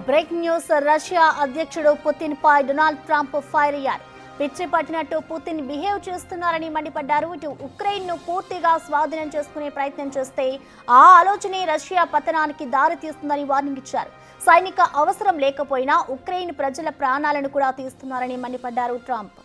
Break news. Russia అధ్యక్షుడు Putin పై Donald Trump fire అయ్యారు. పిచ్చి పట్టినట్టు పుతిన్ బిహేవ్ చేస్తున్నారని మండిపడ్డారు. ఇటు ఉక్రెయిన్ ను పూర్తిగా స్వాధీనం చేసుకునే ప్రయత్నం చేస్తే ఆ ఆలోచనే రష్యా పతనానికి దారి తీస్తుందని వార్నింగ్ ఇచ్చారు. సైనిక అవసరం లేకపోయినా ఉక్రెయిన్ ప్రజల ప్రాణాలను కూడా తీస్తున్నారని మండిపడ్డారు ట్రంప్.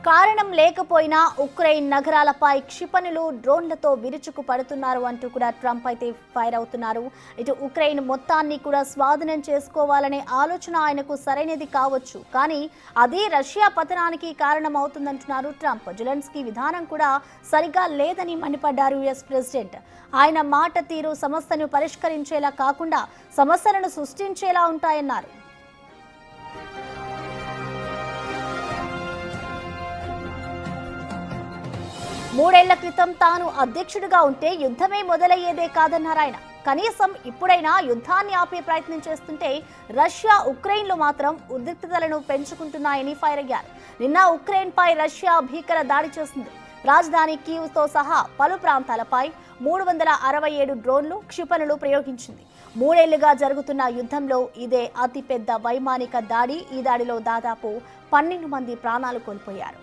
కారణం లేకపోయినా ఉక్రెయిన్ నగరాలపై క్షిపణులు డ్రోన్లతో విరుచుకు పడుతున్నారు అంటూ కూడా ట్రంప్ అయితే ఫైర్ అవుతున్నారు. ఇటు ఉక్రెయిన్ మొత్తాన్ని కూడా స్వాధీనం చేసుకోవాలనే ఆలోచన ఆయనకు సరైనది కావచ్చు, కానీ అది రష్యా పతనానికి కారణం అవుతుందంటున్నారు ట్రంప్. జెలెన్స్కీ విధానం కూడా సరిగా లేదని మండిపడ్డారు యుఎస్ ప్రెసిడెంట్. ఆయన మాట తీరు సమస్యను పరిష్కరించేలా కాకుండా సమస్యలను సృష్టించేలా ఉంటాయన్నారు. మూడేళ్ల క్రితం తాను అధ్యక్షుడిగా ఉంటే యుద్ధమే మొదలయ్యేదే కాదన్నారు ఆయన. కనీసం ఇప్పుడైనా యుద్ధాన్ని ఆపే ప్రయత్నం చేస్తుంటే రష్యా ఉక్రెయిన్లో మాత్రం ఉద్రిక్తతలను పెంచుకుంటున్నాయని ఫైర్ అయ్యారు. నిన్న ఉక్రెయిన్ పై రష్యా భీకర దాడి చేసింది. రాజధాని కీవ్తో సహా పలు ప్రాంతాలపై 367 డ్రోన్లు, క్షిపణులు ప్రయోగించింది. మూడేళ్లుగా జరుగుతున్న యుద్ధంలో ఇదే అతిపెద్ద వైమానిక దాడి. ఈ దాడిలో దాదాపు 12 మంది ప్రాణాలు కోల్పోయారు.